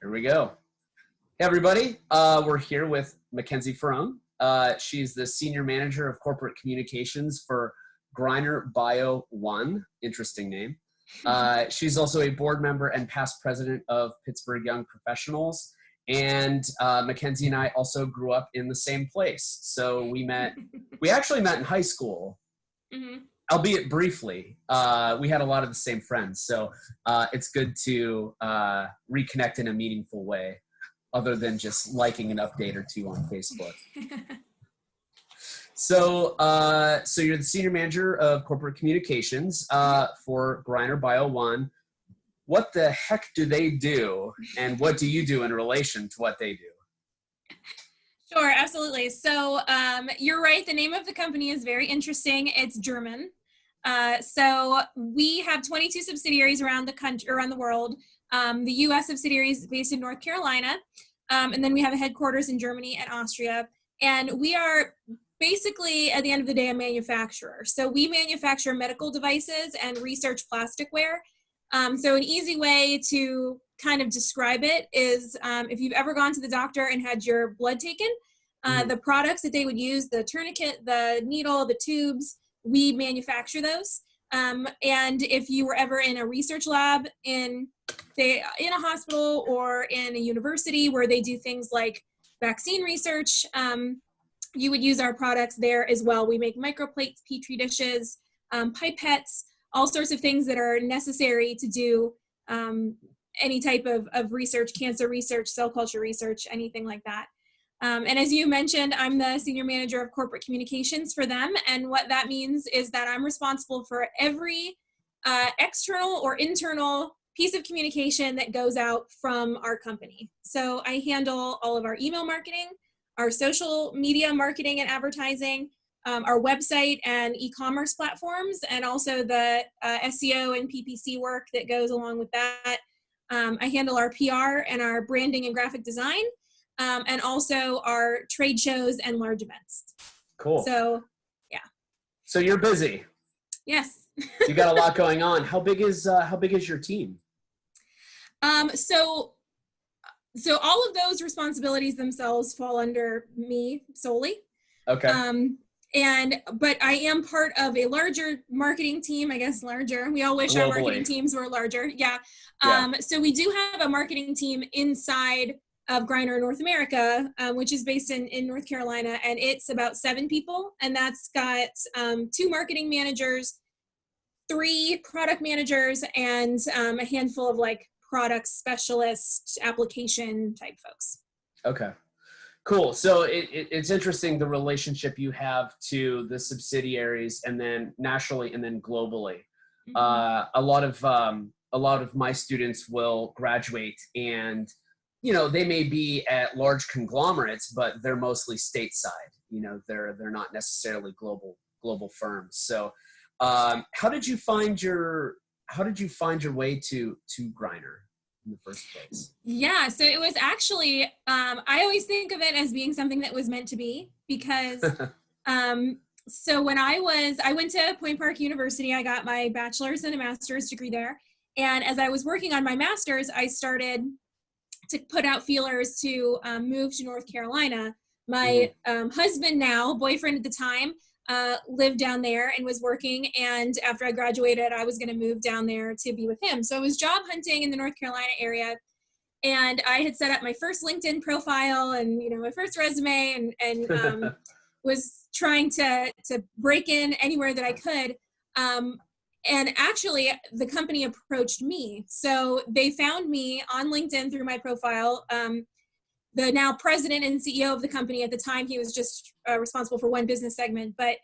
Here we go. Hey, everybody. We're here with Mackenize Farone. She's the Senior Manager of Corporate Communications for Greiner Bio-1. Interesting name. She's also a board member and past president of Pittsburgh Young Professionals. And Mackenzie and I also grew up in the same place. So we actually met in high school, albeit briefly. We had a lot of the same friends. So it's good to reconnect in a meaningful way, other than just liking an update or two on Facebook. So you're the Senior Manager of Corporate Communications for Greiner Bio-1. What the heck do they do, and what do you do in relation to what they do? Sure, absolutely. So you're right. The name of the company is very interesting. It's German. So we have 22 subsidiaries around the country, around the world. The U.S. subsidiary is based in North Carolina, and then we have a headquarters in Germany and Austria. And we are basically, at the end of the day, a manufacturer. So we manufacture medical devices and research plasticware. So an easy way to kind of describe it is if you've ever gone to the doctor and had your blood taken, the products that they would use, the tourniquet, the needle, the tubes, we manufacture those. And if you were ever in a research lab in, say, in a hospital or in a university where they do things like vaccine research, you would use our products there as well. We make microplates, petri dishes, pipettes, all sorts of things that are necessary to do any type of research, cancer research, cell culture research, anything like that. And as you mentioned, I'm the Senior Manager of Corporate Communications for them. And what that means is that I'm responsible for every external or internal piece of communication that goes out from our company. So I handle all of our email marketing, our social media marketing and advertising, our website and e-commerce platforms, and also the SEO and PPC work that goes along with that. I handle our PR and our branding and graphic design, and also our trade shows and large events. Cool. So, yeah. So you're busy. Yes. You got a lot going on. How big is your team? So all of those responsibilities themselves fall under me solely. Okay. But I am part of a larger marketing team, I guess larger. We all wish globally. Our marketing teams were larger. Yeah. So we do have a marketing team inside of Greiner North America, which is based in North Carolina, and it's about 7 people. And that's got 2 marketing managers, 3 product managers, and a handful of like product specialist application type folks. Okay. Cool. So it's interesting the relationship you have to the subsidiaries, and then nationally, and then globally. A lot of my students will graduate, and they may be at large conglomerates, but they're mostly stateside. They're not necessarily global firms. So how did you find your way to Greiner in the first place? Yeah, so it was actually, I always think of it as being something that was meant to be, because so when I went to Point Park University, I got my bachelor's and a master's degree there. And as I was working on my master's, I started to put out feelers to move to North Carolina. My husband now, boyfriend at the time, lived down there and was working, and after I graduated I was going to move down there to be with him. So I was job hunting in the North Carolina area, and I had set up my first LinkedIn profile and my first resume, and was trying to break in anywhere that I could, and actually the company approached me. So they found me on LinkedIn through my profile. The now president and CEO of the company at the time, he was just responsible for one business segment, but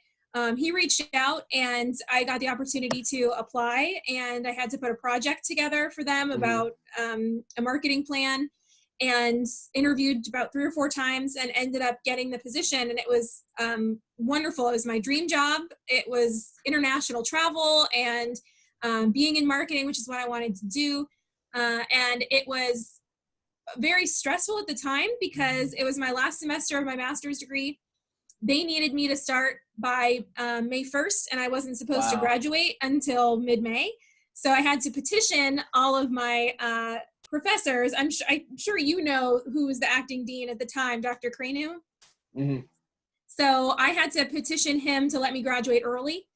he reached out and I got the opportunity to apply, and I had to put a project together for them about a marketing plan, and interviewed about 3 or 4 times and ended up getting the position. And it was wonderful. It was my dream job. It was international travel and being in marketing, which is what I wanted to do. And it was very stressful at the time because it was my last semester of my master's degree. They needed me to start by May 1st, and I wasn't supposed to graduate until mid-May. So I had to petition all of my professors, I'm sure you know who was the acting dean at the time, Dr. Cranu. Mm-hmm. So I had to petition him to let me graduate early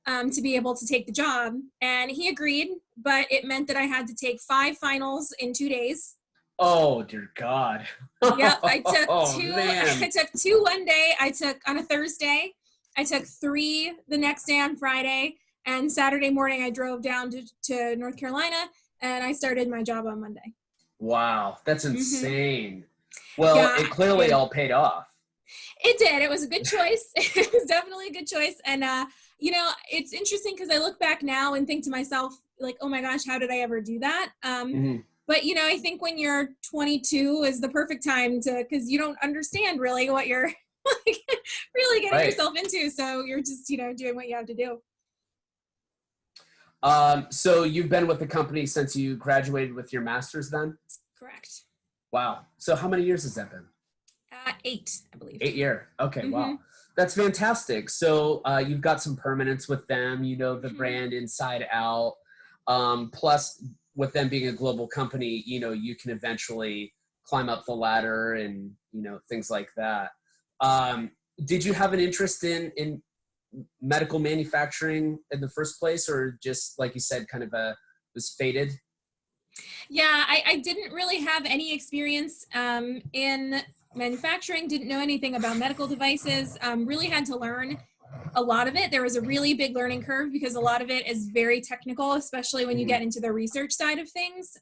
to be able to take the job. And he agreed, but it meant that I had to take 5 finals in 2 days. Oh, dear God. Yep, I took two. Man. I took 2 one day. I took on a Thursday. I took 3 the next day on Friday. And Saturday morning, I drove down to North Carolina, and I started my job on Monday. Wow, that's insane. Mm-hmm. Well, Yeah, it clearly all paid off. It did. It was a good choice. It was definitely a good choice. And, it's interesting because I look back now and think to myself, like, oh my gosh, how did I ever do that? But, I think when you're 22 is the perfect time because you don't understand really what you're like, really getting yourself into. So you're just, doing what you have to do. So you've been with the company since you graduated with your master's then? Correct. Wow. So how many years has that been? 8, I believe. 8 years. Okay. Wow. That's fantastic. So you've got some permanence with them, the brand inside out. Plus with them being a global company, you can eventually climb up the ladder and, things like that. Did you have an interest in medical manufacturing in the first place, or just, like you said, kind of was fated? Yeah, I didn't really have any experience in manufacturing, didn't know anything about medical devices, really had to learn a lot of it. There was a really big learning curve because a lot of it is very technical, especially when you get into the research side of things.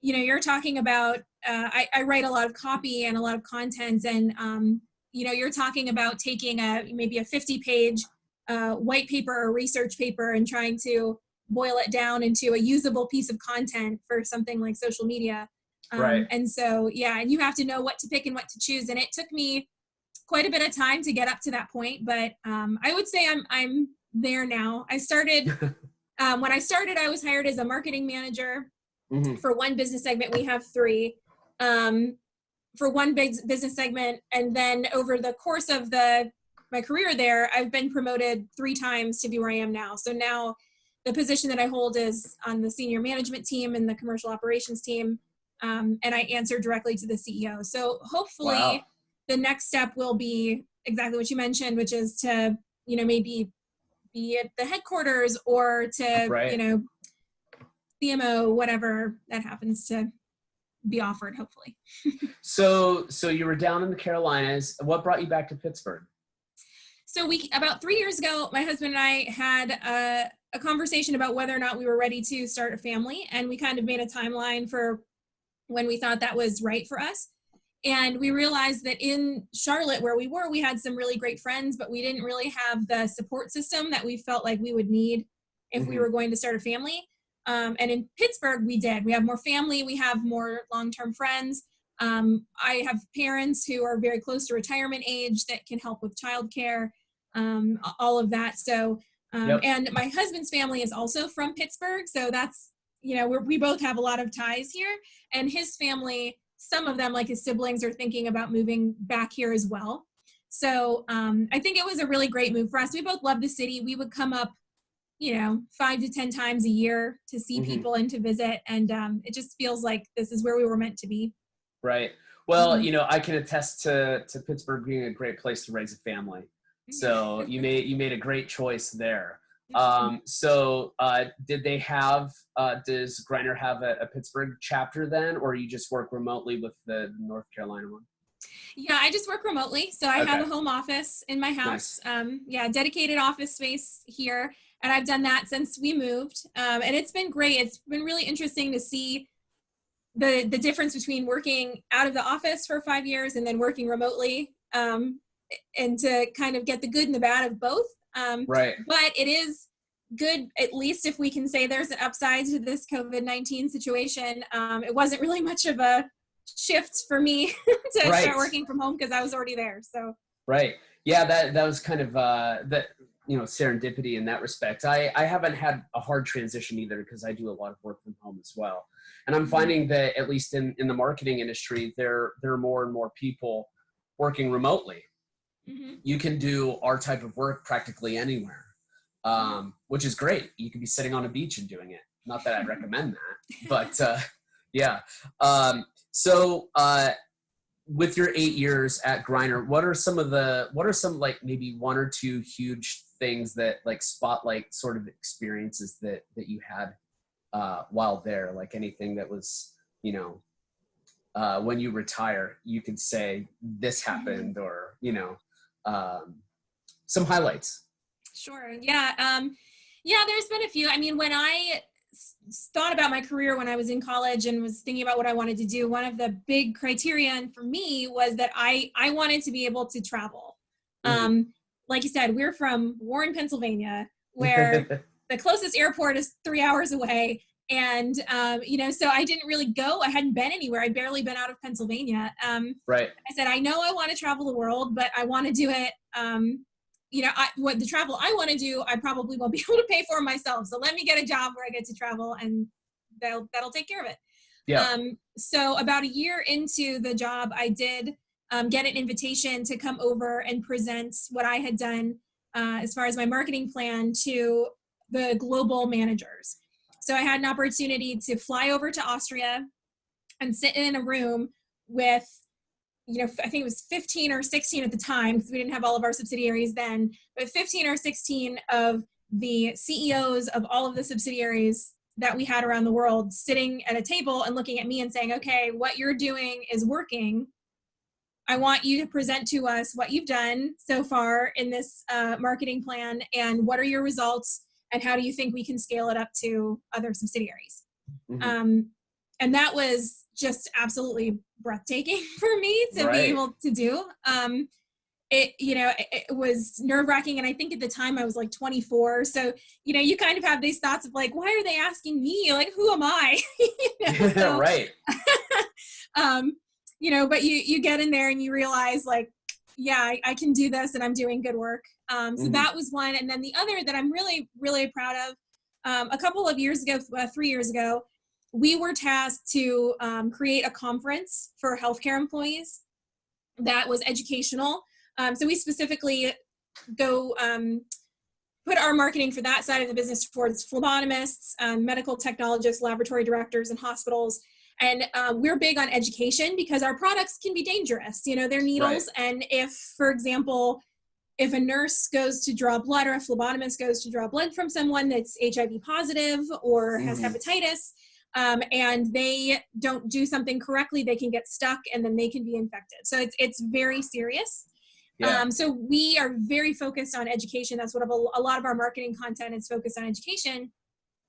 You're talking about, I write a lot of copy and a lot of content, and, you're talking about taking maybe a 50-page white paper or research paper and trying to boil it down into a usable piece of content for something like social media. Right. And so, and you have to know what to pick and what to choose. And it took me quite a bit of time to get up to that point, but I would say I'm there now. I started, when I started, I was hired as a marketing manager for one business segment. We have 3 for one big business segment. And then over the course of my career there, I've been promoted 3 times to be where I am now. So now the position that I hold is on the senior management team and the commercial operations team. And I answer directly to the CEO. So hopefully the next step will be exactly what you mentioned, which is to, maybe be at the headquarters or to, CMO, whatever that happens to be offered, hopefully. So you were down in the Carolinas. What brought you back to Pittsburgh? So about 3 years ago, my husband and I had a conversation about whether or not we were ready to start a family. And we kind of made a timeline for when we thought that was right for us. And we realized that in Charlotte, where we were, we had some really great friends, but we didn't really have the support system that we felt like we would need if we were going to start a family. And in Pittsburgh, we did. We have more family. We have more long-term friends. I have parents who are very close to retirement age that can help with childcare, all of that. So, and my husband's family is also from Pittsburgh. So that's, we both have a lot of ties here. And his family, some of them, like his siblings, are thinking about moving back here as well. So I think it was a really great move for us. We both love the city. We would come up 5 to 10 times a year to see people and to visit. And it just feels like this is where we were meant to be. Right. Well, I can attest to Pittsburgh being a great place to raise a family. So you made a great choice there. So did they have, does Greiner have a Pittsburgh chapter then, or you just work remotely with the North Carolina one? Yeah, I just work remotely. So I have a home office in my house. Nice. Dedicated office space here. And I've done that since we moved. And it's been great. It's been really interesting to see the difference between working out of the office for 5 years and then working remotely, and to kind of get the good and the bad of both. Right. But it is good, at least if we can say there's an upside to this COVID-19 situation. It wasn't really much of a shift for me to start working from home because I was already there. So. Right. Yeah, that was kind of serendipity in that respect. I haven't had a hard transition either because I do a lot of work from home as well. And I'm finding that at least in the marketing industry, there are more and more people working remotely. You can do our type of work practically anywhere, which is great. You could be sitting on a beach and doing it. Not that I'd recommend that, but Yeah. So with your 8 years at Greiner, what are some like maybe one or two huge things that like spotlight sort of experiences that you had while there? Like anything that was, when you retire, you could say this happened, or, some highlights. Sure. Yeah. Yeah, there's been a few. I mean, when I thought about my career when I was in college and was thinking about what I wanted to do, one of the big criterion for me was that I wanted to be able to travel. Like you said, we're from Warren, Pennsylvania, where the closest airport is 3 hours away. And, so I didn't really go. I hadn't been anywhere. I'd barely been out of Pennsylvania. Right. I said, I know I want to travel the world, but I want to do it. What the travel I want to do, I probably won't be able to pay for myself. So let me get a job where I get to travel, and that'll take care of it. Yeah. So about a year into the job, I did get an invitation to come over and present what I had done as far as my marketing plan to the global managers. So I had an opportunity to fly over to Austria and sit in a room with, I think it was 15 or 16 at the time, because we didn't have all of our subsidiaries then, but 15 or 16 of the CEOs of all of the subsidiaries that we had around the world sitting at a table and looking at me and saying, okay, what you're doing is working. I want you to present to us what you've done so far in this marketing plan, and what are your results, and how do you think we can scale it up to other subsidiaries? And that was just absolutely breathtaking for me to be able to do. It was nerve-wracking, and I think at the time I was like 24. So, you kind of have these thoughts of like, why are they asking me? Like, who am I? So, right. But you get in there and you realize like, yeah, I can do this, and I'm doing good work. So that was one. And then the other that I'm really, really proud of, a couple of years ago, 3 years ago, we were tasked to create a conference for healthcare employees that was educational. So we specifically go put our marketing for that side of the business towards phlebotomists, medical technologists, laboratory directors, and hospitals. And we're big on education because our products can be dangerous. They're needles. Right. And if, for example, if a nurse goes to draw blood, or a phlebotomist goes to draw blood from someone that's HIV positive or has hepatitis, and they don't do something correctly, they can get stuck and then they can be infected. So it's very serious. Yeah. So we are very focused on education. That's what a lot of our marketing content is focused on, education.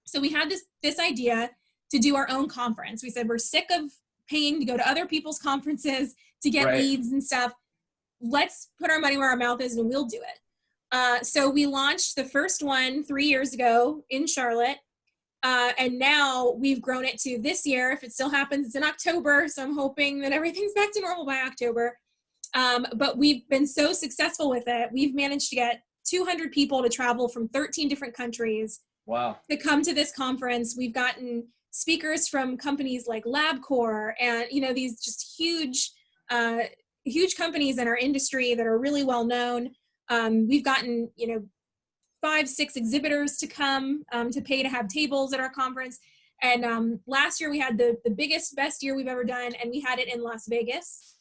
So we had this idea to do our own conference. We said, we're sick of paying to go to other people's conferences to get leads and stuff. Let's put our money where our mouth is, and we'll do it. So we launched the first one 3 years ago in Charlotte. And now we've grown it to this year. If it still happens, it's in October. So I'm hoping that everything's back to normal by October. But we've been so successful with it. We've managed to get 200 people to travel from 13 different countries. Wow. To come to this conference. We've gotten speakers from companies like LabCorp and, these just huge companies in our industry that are really well known. We've gotten, 5-6 exhibitors to come to pay to have tables at our conference. And last year we had the biggest, best year we've ever done, and we had it in Las Vegas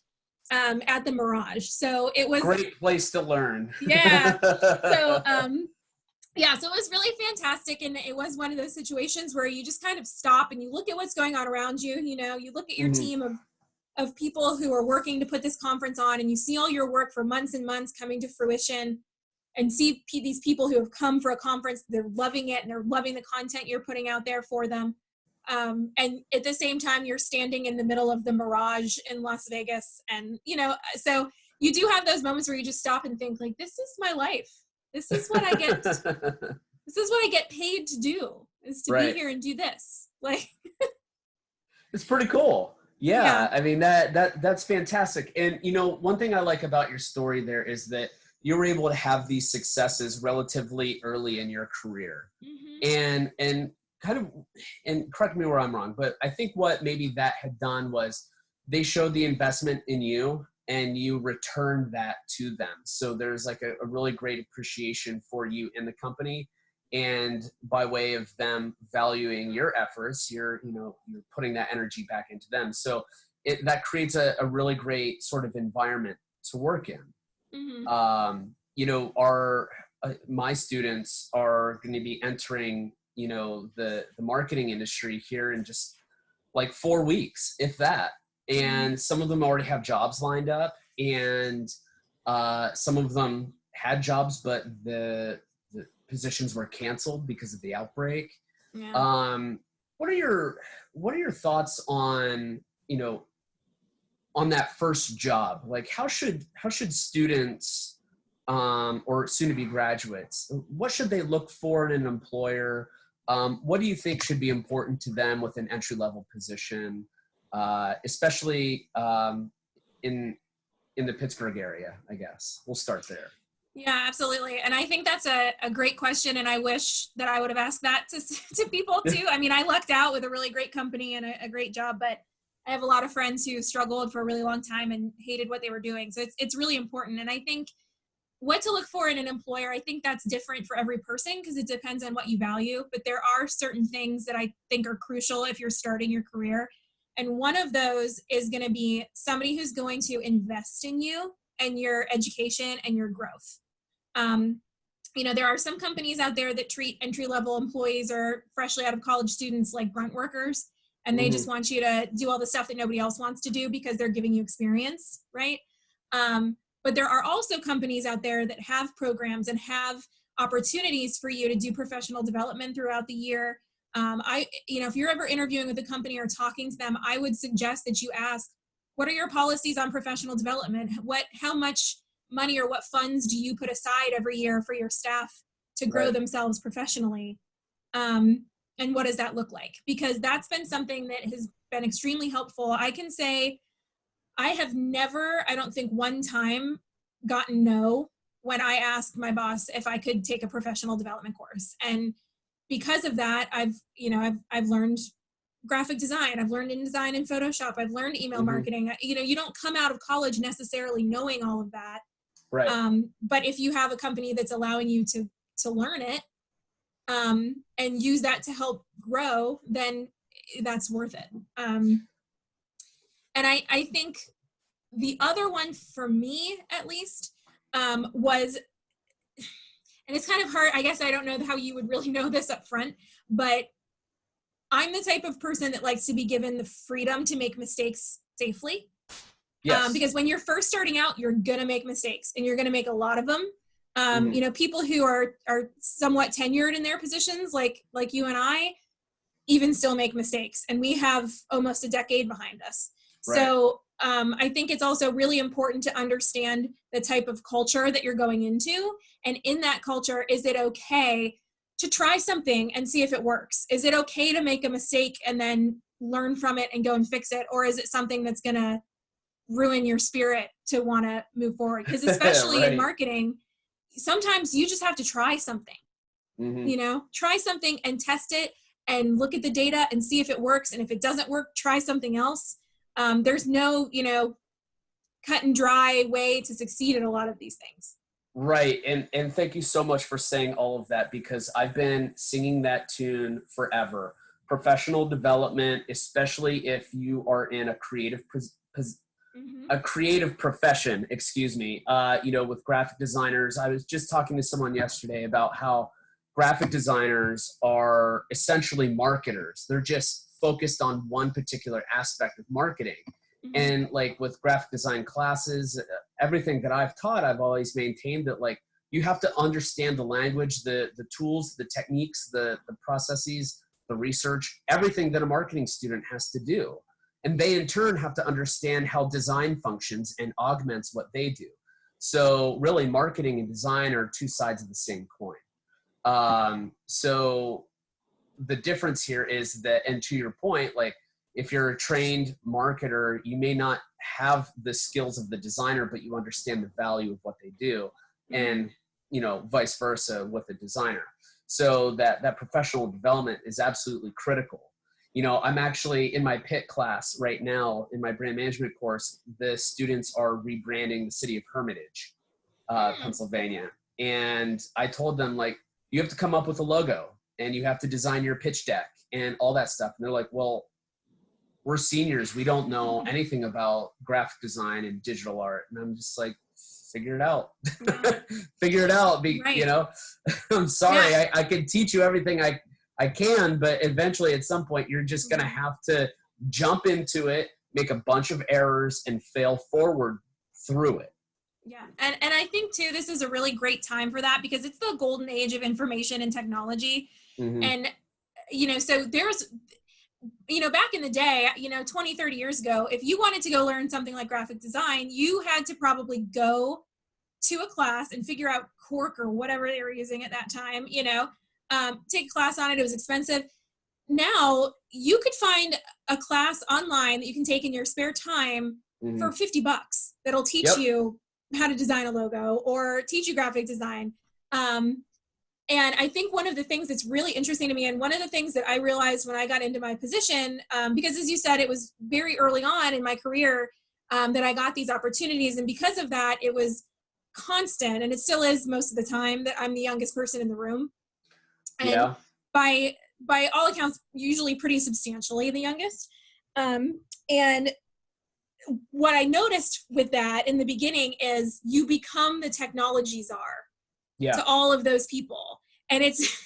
at the Mirage. So it was great place to learn. Yeah. So so it was really fantastic, and it was one of those situations where you just kind of stop and you look at what's going on around you. You look at your team of people who are working to put this conference on, and you see all your work for months and months coming to fruition, and see these people who have come for a conference, they're loving it, and they're loving the content you're putting out there for them. And at the same time, you're standing in the middle of the Mirage in Las Vegas. And, so you do have those moments where you just stop and think like, this is my life. This is what I get. This is what I get paid to do, is to be here and do this. Like, it's pretty cool. Yeah. I mean, that's fantastic. And, one thing I like about your story there is that you were able to have these successes relatively early in your career. And kind of, and correct me where I'm wrong, but I think what maybe that had done was they showed the investment in you and you returned that to them. So there's like a really great appreciation for you in the company. And by way of them valuing your efforts, you're putting that energy back into them. So that creates a really great sort of environment to work in. My students are going to be entering, the marketing industry here in just like 4 weeks, if that. And some of them already have jobs lined up, and some of them had jobs, but the positions were canceled because of the outbreak. Yeah. What are your thoughts on, on that first job? Like, how should students or soon-to-be graduates, what should they look for in an employer? What do you think should be important to them with an entry-level position, especially in the Pittsburgh area, I guess? We'll start there. Yeah, absolutely. And I think that's a great question. And I wish that I would have asked that to people too. I mean, I lucked out with a really great company and a great job, but I have a lot of friends who struggled for a really long time and hated what they were doing. So it's really important. And I think what to look for in an employer, I think that's different for every person because it depends on what you value. But there are certain things that I think are crucial if you're starting your career. And one of those is going to be somebody who's going to invest in you and your education and your growth. There are some companies out there that treat entry-level employees or freshly out of college students like grunt workers, and they just want you to do all the stuff that nobody else wants to do because they're giving you experience, right? But there are also companies out there that have programs and have opportunities for you to do professional development throughout the year. If you're ever interviewing with a company or talking to them, I would suggest that you ask, what are your policies on professional development? How much money or what funds do you put aside every year for your staff to grow themselves professionally? And what does that look like? Because that's been something that has been extremely helpful. I can say I have never, I don't think one time, gotten no when I asked my boss if I could take a professional development course. And because of that, I've learned graphic design. I've learned InDesign and Photoshop. I've learned email marketing. You don't come out of college necessarily knowing all of that. Right. But if you have a company that's allowing you to learn it and use that to help grow, then that's worth it. And I think the other one for me, at least, was, and it's kind of hard, I guess I don't know how you would really know this up front, but I'm the type of person that likes to be given the freedom to make mistakes safely. Yes. Because when you're first starting out, you're going to make mistakes, and you're going to make a lot of them. People who are somewhat tenured in their positions, like you and I, even still make mistakes, and we have almost a decade behind us. Right. So I think it's also really important to understand the type of culture that you're going into. And in that culture, is it okay to try something and see if it works? Is it okay to make a mistake and then learn from it and go and fix it? Or is it something that's going to ruin your spirit to want to move forward? Because especially in marketing, sometimes you just have to try something. Try something and test it and look at the data and see if it works. And if it doesn't work, try something else. There's no, cut and dry way to succeed in a lot of these things. Right. And thank you so much for saying all of that, because I've been singing that tune forever. Professional development, especially if you are in a creative profession, with graphic designers. I was just talking to someone yesterday about how graphic designers are essentially marketers. They're just focused on one particular aspect of marketing. And like with graphic design classes, everything that I've taught, I've always maintained that like you have to understand the language, the tools, the techniques, the processes, the research, everything that a marketing student has to do. And they in turn have to understand how design functions and augments what they do. So really marketing and design are two sides of the same coin. So the difference here is that, and to your point, like if you're a trained marketer, you may not have the skills of the designer, but you understand the value of what they do, and vice versa with the designer. So that professional development is absolutely critical. I'm actually in my PIT class right now in my brand management course. The students are rebranding the city of Hermitage, Pennsylvania. And I told them, like, you have to come up with a logo and you have to design your pitch deck and all that stuff. And they're like, well, we're seniors. We don't know anything about graphic design and digital art. And I'm just like, figure it out. Yeah. Figure it out. Right. You know, I'm sorry. Yeah. I can teach you everything I can, but eventually at some point you're just going to have to jump into it, make a bunch of errors and fail forward through it. Yeah. And I think too, this is a really great time for that because it's the golden age of information and technology. Mm-hmm. And, you know, so there's, you know, back in the day, you know, 20, 30 years ago, if you wanted to go learn something like graphic design, you had to probably go to a class and figure out Cork or whatever they were using at that time, you know, take a class on it. It was expensive. Now you could find a class online that you can take in your spare time for $50 that'll teach you how to design a logo or teach you graphic design. And I think one of the things that's really interesting to me, and one of the things that I realized when I got into my position, because as you said, it was very early on in my career that I got these opportunities. And because of that, it was constant, and it still is most of the time, that I'm the youngest person in the room. And by all accounts, usually pretty substantially the youngest. And what I noticed with that in the beginning is you become the technology czar to all of those people. And it's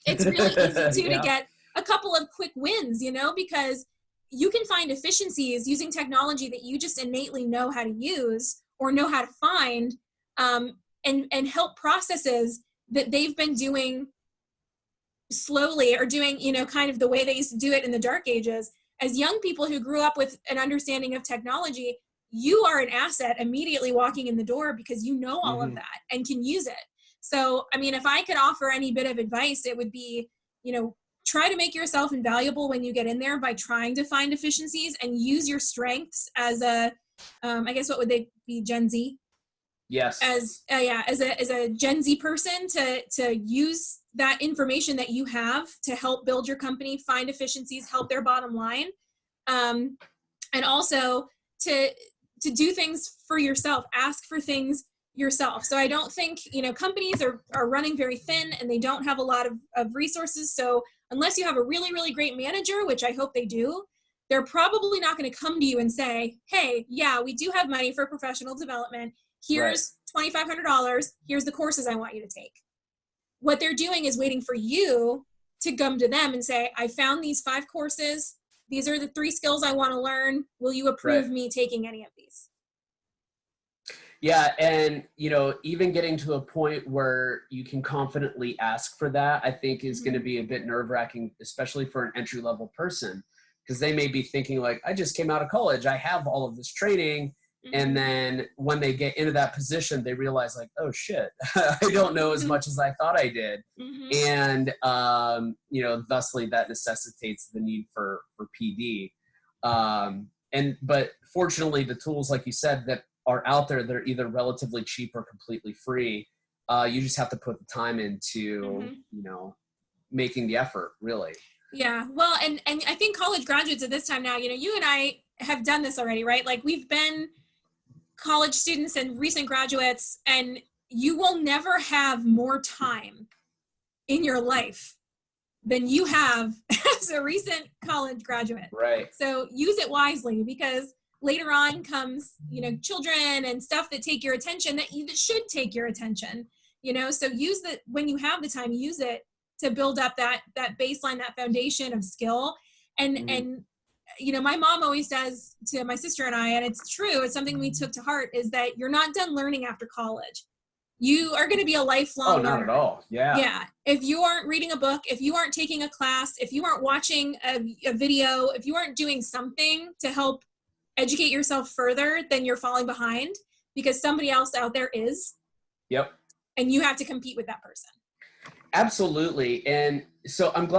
it's really easy to get a couple of quick wins, you know, because you can find efficiencies using technology that you just innately know how to use or know how to find, and help processes that they've been doing slowly or doing, you know, kind of the way they used to do it in the dark ages. As young people who grew up with an understanding of technology, you are an asset immediately walking in the door because you know all of that and can use it. So, I mean, if I could offer any bit of advice, it would be, you know, try to make yourself invaluable when you get in there by trying to find efficiencies and use your strengths as a, I guess what would they be, Gen Z? Yes. As a Gen Z person to use that information that you have to help build your company, find efficiencies, help their bottom line, and also to do things for yourself, ask for things yourself. So I don't think, you know, companies are running very thin and they don't have a lot of resources. So unless you have a really, really great manager, which I hope they do, they're probably not going to come to you and say, hey, yeah, we do have money for professional development. Here's $2,500. Here's the courses I want you to take. What they're doing is waiting for you to come to them and say, I found these 5 courses. These are the 3 skills I want to learn. Will you approve me taking any of these? Yeah. And, you know, even getting to a point where you can confidently ask for that, I think is going to be a bit nerve-wracking, especially for an entry-level person, because they may be thinking like, I just came out of college. I have all of this training. And then when they get into that position, they realize like, oh shit, I don't know as much as I thought I did. And, you know, thusly that necessitates the need for PD. But fortunately the tools, like you said, that are out there, they're either relatively cheap or completely free. You just have to put the time into, you know, making the effort, really. Yeah. Well, and I think college graduates at this time now, you know, you and I have done this already, right? Like we've been college students and recent graduates, and you will never have more time in your life than you have as a recent college graduate. Right. So use it wisely, because later on comes, you know, children and stuff that take your attention, that should take your attention, you know, so use that when you have the time, use it to build up that baseline, that foundation of skill. And you know, my mom always says to my sister and I, and it's true, it's something we took to heart, is that you're not done learning after college. You are going to be a lifelong learner. Not at all. Yeah. Yeah. If you aren't reading a book, if you aren't taking a class, if you aren't watching a video, if you aren't doing something to help educate yourself further, then you're falling behind, because somebody else out there is. Yep. And you have to compete with that person. Absolutely. And so I'm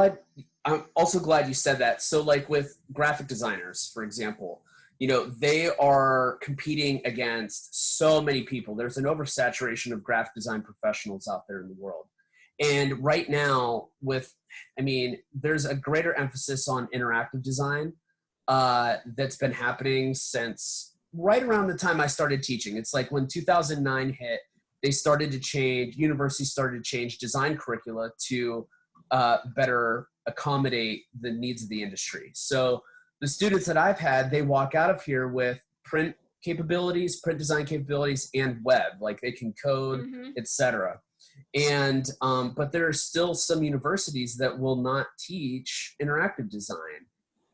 also glad you said that. So like with graphic designers, for example, you know, they are competing against so many people. There's an oversaturation of graphic design professionals out there in the world. And right now there's a greater emphasis on interactive design that's been happening since right around the time I started teaching. It's like when 2009 hit, universities started to change design curricula to better accommodate the needs of the industry. So the students that I've had, they walk out of here with print capabilities, print design capabilities, and web, like they can code, etc. And but there are still some universities that will not teach interactive design.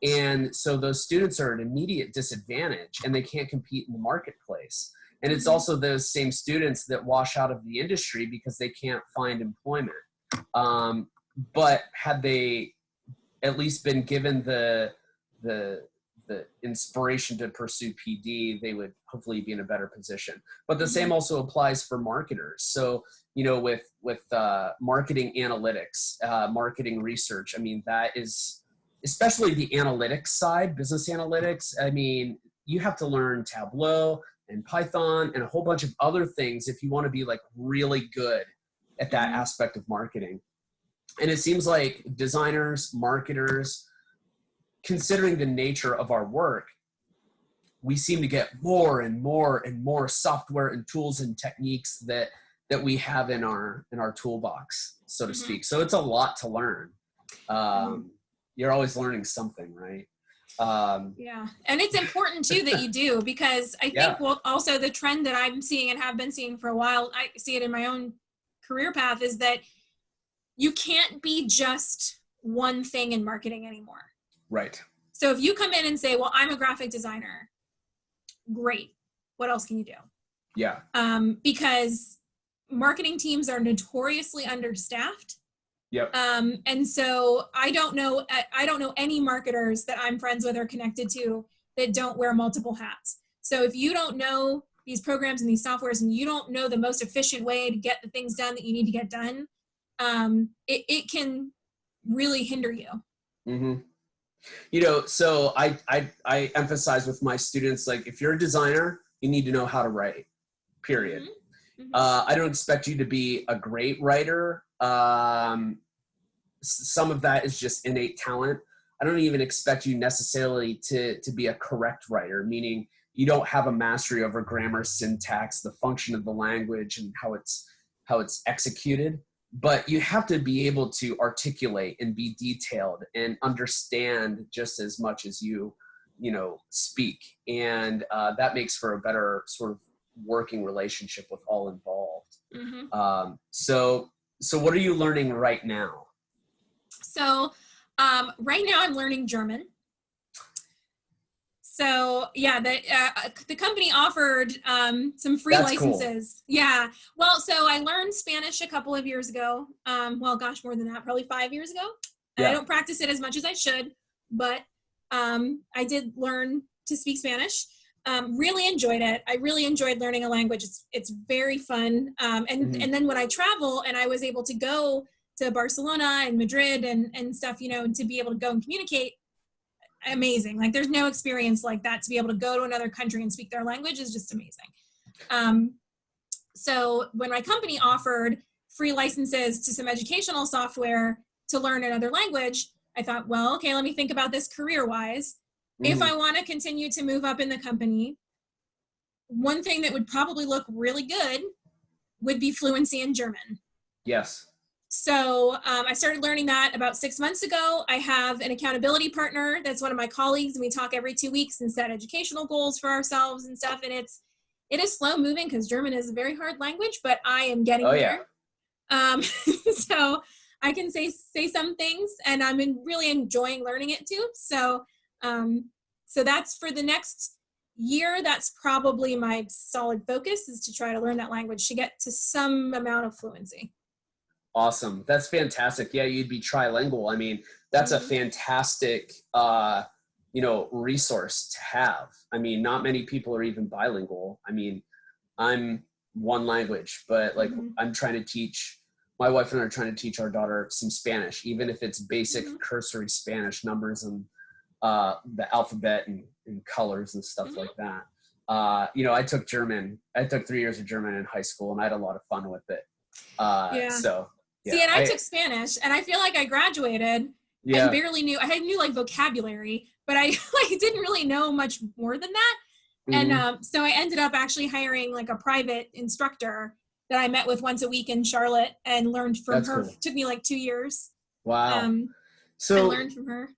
And so those students are at an immediate disadvantage and they can't compete in the marketplace. And it's also those same students that wash out of the industry because they can't find employment. But had they at least been given the inspiration to pursue PD, they would hopefully be in a better position. But the same also applies for marketers. So, you know, with marketing analytics, marketing research, I mean, that is, especially the analytics side, business analytics, I mean, you have to learn Tableau and Python and a whole bunch of other things if you want to be like really good at that aspect of marketing. And it seems like designers, marketers, considering the nature of our work, we seem to get more and more and more software and tools and techniques that we have in our toolbox, so to speak. So it's a lot to learn. You're always learning something, right? Yeah, and it's important too that you do, because I think also the trend that I'm seeing and have been seeing for a while, I see it in my own career path, is that you can't be just one thing in marketing anymore. Right. So if you come in and say, well, I'm a graphic designer, great. What else can you do? Yeah. Because marketing teams are notoriously understaffed. Yep. And so I don't know any marketers that I'm friends with or connected to that don't wear multiple hats. So if you don't know these programs and these softwares and you don't know the most efficient way to get the things done that you need to get done, it can really hinder you. You know, so I emphasize with my students, like, if you're a designer, you need to know how to write, period. I don't expect you to be a great writer. Some of that is just innate talent. I don't even expect you necessarily to be a correct writer, meaning you don't have a mastery over grammar, syntax, the function of the language, and how it's executed. But you have to be able to articulate and be detailed and understand just as much as you speak. And that makes for a better sort of working relationship with all involved. So what are you learning right now? So right now I'm learning German. So yeah, the company offered some free licenses. Cool. Yeah. Well, so I learned Spanish a couple of years ago. Well, gosh, more than that, probably 5 years ago. Yeah. I don't practice it as much as I should, but I did learn to speak Spanish. Really enjoyed it. I really enjoyed learning a language. It's very fun. And then when I travel and I was able to go to Barcelona and Madrid and stuff, to be able to go and communicate, amazing. Like, there's no experience like that. To be able to go to another country and speak their language is just amazing. So when my company offered free licenses to some educational software to learn another language, I thought, well, okay, let me think about this career-wise. If I want to continue to move up in the company, one thing that would probably look really good would be fluency in German. Yes. So I started learning that about 6 months ago. I have an accountability partner that's one of my colleagues, and we talk every 2 weeks and set educational goals for ourselves and stuff. And it is slow moving because German is a very hard language, but I am getting there. Yeah. So I can say some things, and I'm really enjoying learning it too. So that's for the next year. That's probably my solid focus, is to try to learn that language to get to some amount of fluency. Awesome. That's fantastic. Yeah, you'd be trilingual. I mean, that's a fantastic, resource to have. I mean, not many people are even bilingual. I mean, I'm one language, but like I'm trying to teach, my wife and I are trying to teach our daughter some Spanish, even if it's basic cursory Spanish, numbers and the alphabet and colors and stuff like that. I took German. I took 3 years of German in high school, and I had a lot of fun with it. So yeah. See, and I took Spanish, and I feel like I graduated and barely knew. I knew like vocabulary, but I didn't really know much more than that. And so I ended up actually hiring like a private instructor that I met with once a week in Charlotte and learned from That's her. cool. Took me like 2 years. Wow. I So learned from her.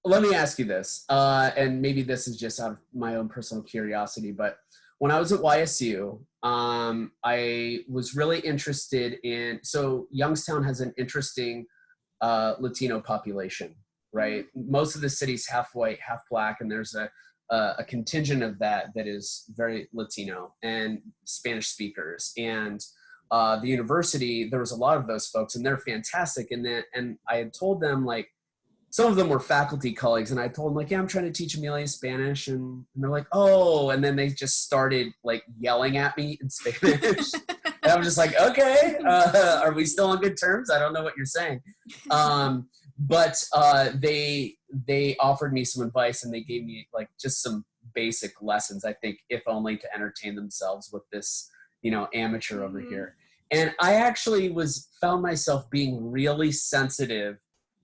let me ask you this, and maybe this is just out of my own personal curiosity, but when I was at YSU, I was really interested in, so Youngstown has an interesting Latino population, right? Most of the city's half white, half black, and there's a contingent of that is very Latino and Spanish speakers. And the university, there was a lot of those folks, and they're fantastic. And I had told them, like, some of them were faculty colleagues, and I told them, like, yeah, I'm trying to teach Amelia Spanish, and they're like, oh, and then they just started like yelling at me in Spanish. And I'm just like, okay, are we still on good terms? I don't know what you're saying. But they offered me some advice, and they gave me like just some basic lessons, I think, if only to entertain themselves with this, amateur over here. And I actually found myself being really sensitive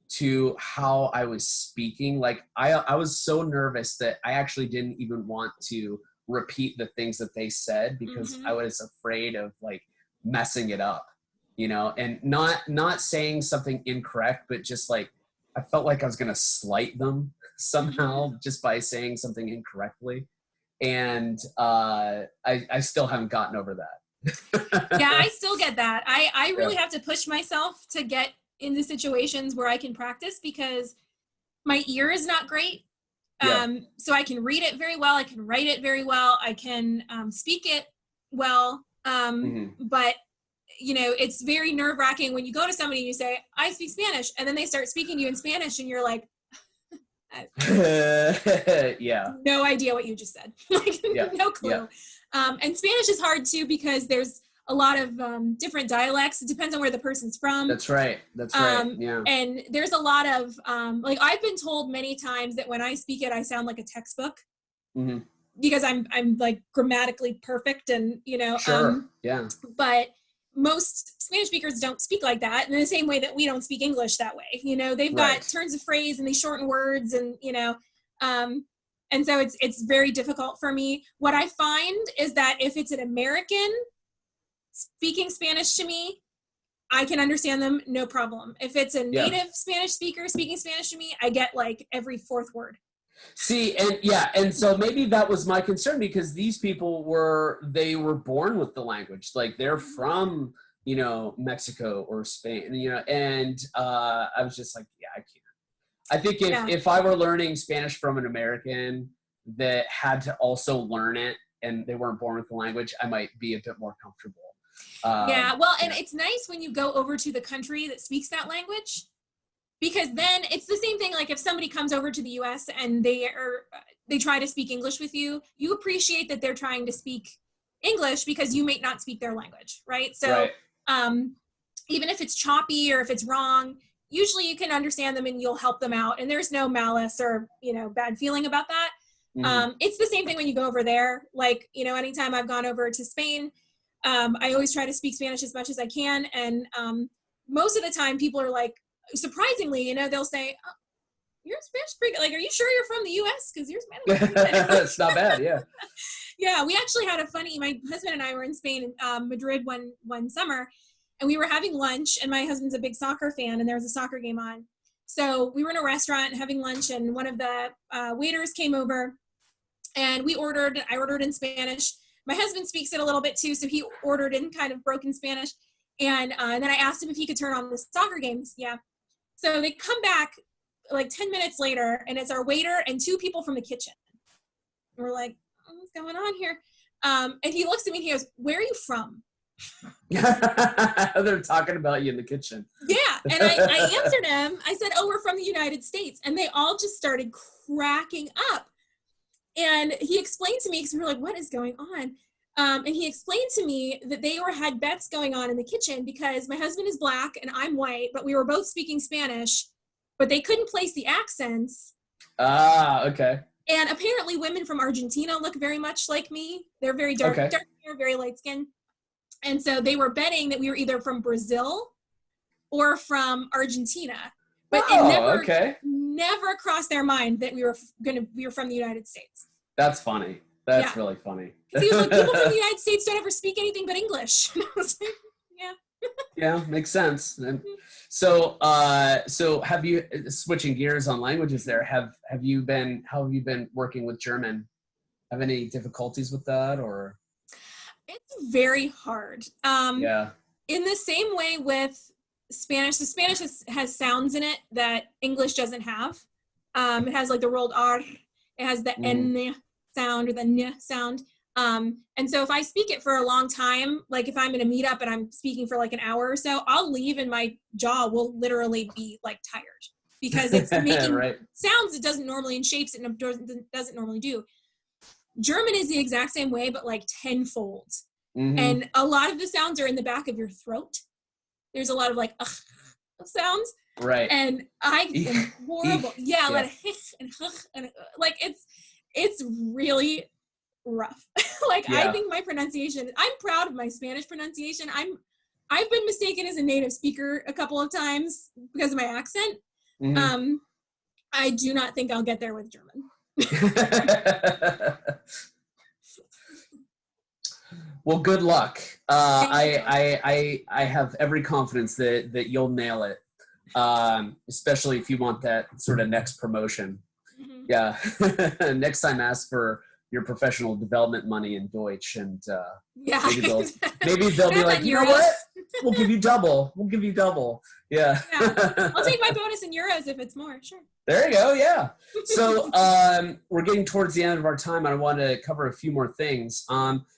to how I was speaking. Like I was so nervous that I actually didn't even want to repeat the things that they said, because I was afraid of like messing it up, and not saying something incorrect, but just like I felt like I was gonna slight them somehow just by saying something incorrectly. And I still haven't gotten over that. Yeah, I still get that. I really have to push myself to get into situations where I can practice, because my ear is not great. So I can read it very well. I can write it very well. I can speak it well. But, it's very nerve wracking when you go to somebody and you say, I speak Spanish, and then they start speaking to you in Spanish, and you're like, no idea what you just said. Like, no clue. And Spanish is hard too, because there's a lot of different dialects. It depends on where the person's from. That's right. Yeah. And there's a lot of, like, I've been told many times that when I speak it, I sound like a textbook, because I'm like grammatically perfect, and, Sure. Yeah. But most Spanish speakers don't speak like that, in the same way that we don't speak English that way. They've got turns of phrase, and they shorten words, and, and so it's very difficult for me. What I find is that if it's an American speaking Spanish to me, I can understand them, no problem. If it's a native Spanish speaker speaking Spanish to me, I get like every fourth word. See, and so maybe that was my concern, because these people were born with the language. Like, they're from, Mexico or Spain, and I was just like, yeah, I can't. I think if I were learning Spanish from an American that had to also learn it, and they weren't born with the language, I might be a bit more comfortable. And it's nice when you go over to the country that speaks that language, because then it's the same thing. Like, if somebody comes over to the US and they try to speak English with you, you appreciate that they're trying to speak English, because you may not speak their language, right? So even if it's choppy or if it's wrong, usually you can understand them and you'll help them out, and there's no malice or bad feeling about that. It's the same thing when you go over there. Like, anytime I've gone over to Spain, I always try to speak Spanish as much as I can. And most of the time people are like, surprisingly, they'll say, oh, your Spanish pretty good. Like, are you sure you're from the US? Because your Spanish is pretty good. It's not bad, yeah. Yeah, we actually had my husband and I were in Spain, in Madrid one summer, and we were having lunch, and my husband's a big soccer fan, and there was a soccer game on. So we were in a restaurant having lunch, and one of the waiters came over, and I ordered in Spanish. My husband speaks it a little bit too, so he ordered in kind of broken Spanish. And then I asked him if he could turn on the soccer games. Yeah. So they come back like 10 minutes later, and it's our waiter and two people from the kitchen. And we're like, oh, what's going on here? And he looks at me and he goes, where are you from? They're talking about you in the kitchen. Yeah. And I answered him. I said, oh, we're from the United States. And they all just started cracking up. And he explained to me, because we were like, what is going on? And he explained to me that they had bets going on in the kitchen, because my husband is black and I'm white, but we were both speaking Spanish, but they couldn't place the accents. Ah, okay. And apparently women from Argentina look very much like me. They're very dark hair, very light skin. And so they were betting that we were either from Brazil or from Argentina. But it never crossed their mind that we were from the United States. That's funny. That's really funny. He was like, people from the United States don't ever speak anything but English. Yeah, makes sense. And so, so have you, switching gears on languages there, how have you been working with German? Have any difficulties with that or? It's very hard. Yeah. In the same way with Spanish, the Spanish has sounds in it that English doesn't have. It has like the rolled R, it has the N sound or the N sound. And so if I speak it for a long time, like if I'm in a meetup and I'm speaking for like an hour or so, I'll leave and my jaw will literally be like tired because it's making Right. sounds it doesn't normally and shapes it doesn't normally do. German is the exact same way, but like tenfold. And a lot of the sounds are in the back of your throat. There's a lot of like sounds. Right. And I am horrible. Yeah, like and like it's really rough. Like I think my pronunciation, I'm proud of my Spanish pronunciation. I've been mistaken as a native speaker a couple of times because of my accent. I do not think I'll get there with German. Well, good luck. I have every confidence that you'll nail it, especially if you want that sort of next promotion. Yeah. Next time, ask for your professional development money in Deutsch, and maybe they'll be like, you know what? We'll give you double. We'll give you double. Yeah. I'll take my bonus in euros if it's more. Sure. There you go. Yeah. So we're getting towards the end of our time. I want to cover a few more things.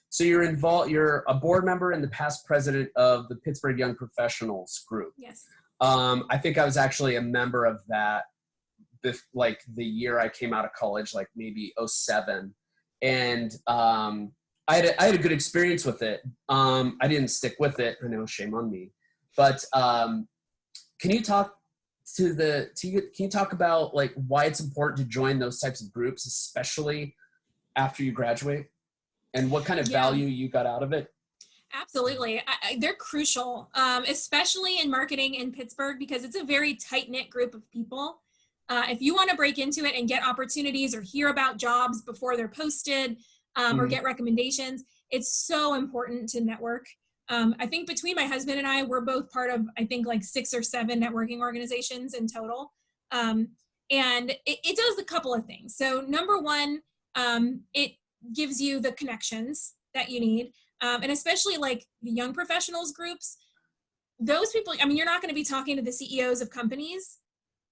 So you're involved. You're a board member and the past president of the Pittsburgh Young Professionals group. Yes. I think I was actually a member of that, like the year I came out of college, like maybe 2007, and I had a good experience with it. I didn't stick with it. I know, shame on me. But can you talk about like why it's important to join those types of groups, especially after you graduate? And what kind of value you got out of it? Absolutely. They're crucial, especially in marketing in Pittsburgh, because it's a very tight-knit group of people. If you want to break into it and get opportunities or hear about jobs before they're posted or get recommendations, it's so important to network. I think between my husband and I, we're both part of, I think, like 6 or 7 networking organizations in total. And it does a couple of things. So number one, it gives you the connections that you need. And especially like the young professionals groups, those people, I mean, you're not going to be talking to the CEOs of companies,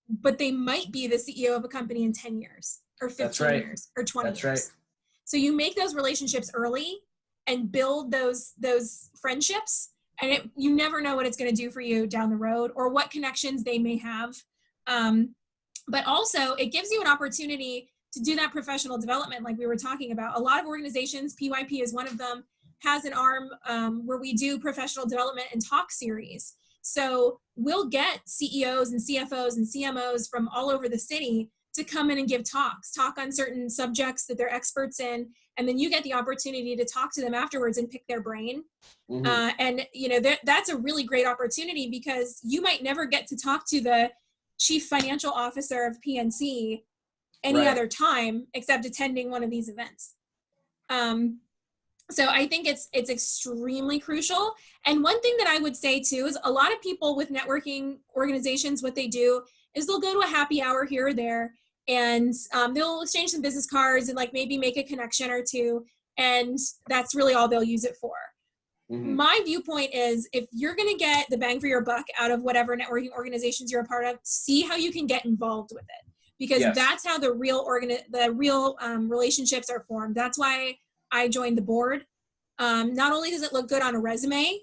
but they might be the CEO of a company in 10 years or 15 years or 20 years. Right. So you make those relationships early and build those friendships, and you never know what it's going to do for you down the road or what connections they may have. But also it gives you an opportunity to do that professional development like we were talking about. A lot of organizations, PYP is one of them, has an arm where we do professional development and talk series. So we'll get CEOs and CFOs and CMOs from all over the city to come in and give talk on certain subjects that they're experts in. And then you get the opportunity to talk to them afterwards and pick their brain. And you know, that's a really great opportunity because you might never get to talk to the chief financial officer of PNC any other time except attending one of these events. So I think it's extremely crucial. And one thing that I would say too is a lot of people with networking organizations, what they do is they'll go to a happy hour here or there, and they'll exchange some business cards and like maybe make a connection or two, and that's really all they'll use it for. My viewpoint is if you're going to get the bang for your buck out of whatever networking organizations you're a part of, see how you can get involved with it, because that's how the real relationships are formed. That's why I joined the board. Not only does it look good on a resume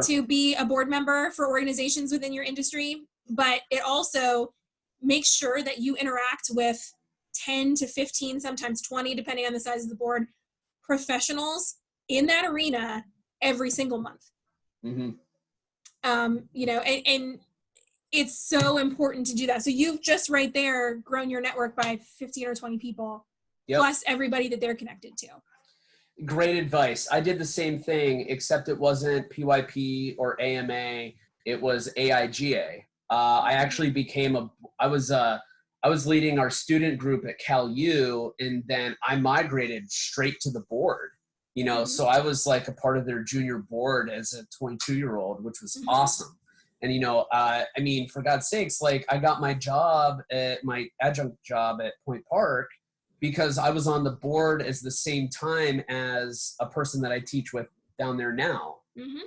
to be a board member for organizations within your industry, but it also makes sure that you interact with 10 to 15, sometimes 20, depending on the size of the board, professionals in that arena every single month. You know, and it's so important to do that. So you've just right there grown your network by 15 or 20 people, plus everybody that they're connected to. Great advice. I did the same thing, except it wasn't PYP or AMA. It was AIGA. I actually became I was leading our student group at Cal U, and then I migrated straight to the board. you know, Mhm. so I was like a part of their junior board as a 22-year-old, which was Mhm. awesome. And, you know, I mean, for God's sakes, like I got my job at my adjunct job at Point Park because I was on the board as the same time as a person that I teach with down there now. Mhm.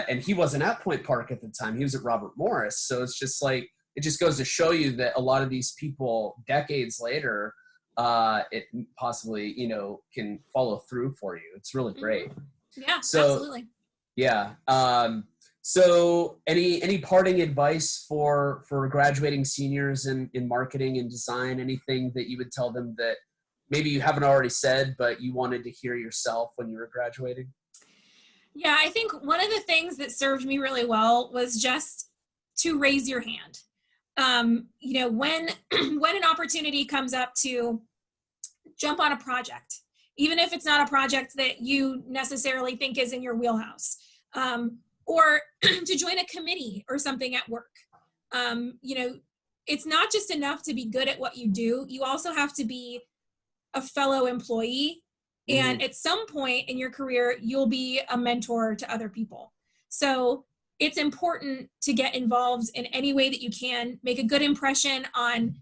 And he wasn't at Point Park at the time. He was at Robert Morris. So it's just like, it just goes to show you that a lot of these people decades later, it possibly, you know, can follow through for you. It's really great. Yeah, So, absolutely. yeah. So any parting advice for graduating seniors in marketing and design, anything that you would tell them that maybe you haven't already said, but you wanted to hear yourself when you were graduating? Yeah, I think one of the things that served me really well was just to raise your hand. You know, when when an opportunity comes up to jump on a project, even if it's not a project that you necessarily think is in your wheelhouse, or to join a committee or something at work. You know, it's not just enough to be good at what you do. You also have to be a fellow employee. And Mm-hmm. at some point in your career, you'll be a mentor to other people. So it's important to get involved in any way that you can, make a good impression on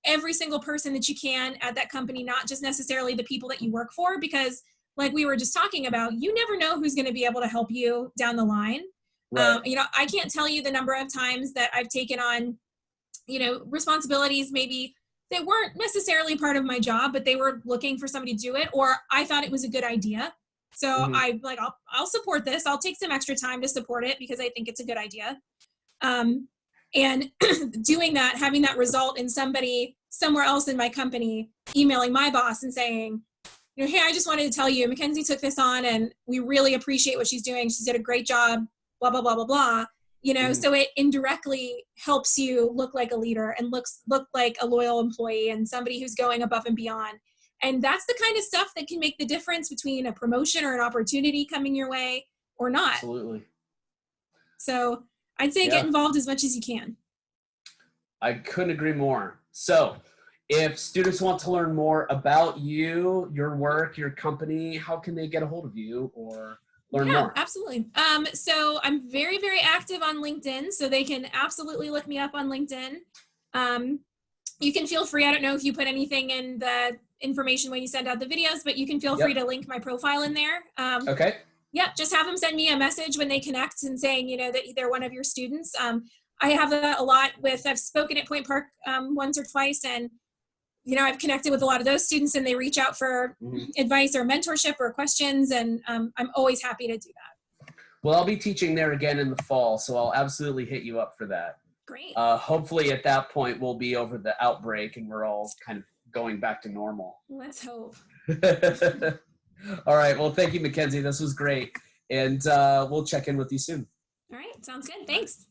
every single person that you can at that company, not just necessarily the people that you work for, because like we were just talking about, you never know who's going to be able to help you down the line. Right. You know, I can't tell you the number of times that I've taken on, you know, responsibilities maybe that weren't necessarily part of my job, but they were looking for somebody to do it, or I thought it was a good idea. So Mm-hmm. I like, I'll support this. I'll take some extra time to support it because I think it's a good idea. And doing that, having that result in somebody somewhere else in my company emailing my boss and saying, you know, hey, I just wanted to tell you, Mackenzie took this on and we really appreciate what she's doing. She did a great job, blah, blah, blah, blah, blah. You know, Mm-hmm. so it indirectly helps you look like a leader and look like a loyal employee and somebody who's going above and beyond. And that's the kind of stuff that can make the difference between a promotion or an opportunity coming your way or not. Absolutely. So I'd say get Yeah. involved as much as you can. I couldn't agree more. So if students want to learn more about you, your work, your company, how can they get a hold of you or learn Yeah, more? absolutely. So I'm very, very active on LinkedIn, so they can absolutely look me up on LinkedIn. You can feel free, I don't know if you put anything in the information when you send out the videos, but you can feel free Yep. to link my profile in there. Okay. Yeah, just have them send me a message when they connect and saying, you know, that they're one of your students. I have a lot with, I've spoken at Point Park once or twice, and, you know, I've connected with a lot of those students and they reach out for advice or mentorship or questions, and I'm always happy to do that. Well, I'll be teaching there again in the fall, so I'll absolutely hit you up for that. Great. Hopefully at that point we'll be over the outbreak and we're all kind of going back to normal. Let's hope. All right. Well, thank you, Mackenzie. This was great. And we'll check in with you soon. All right. Sounds good. Thanks.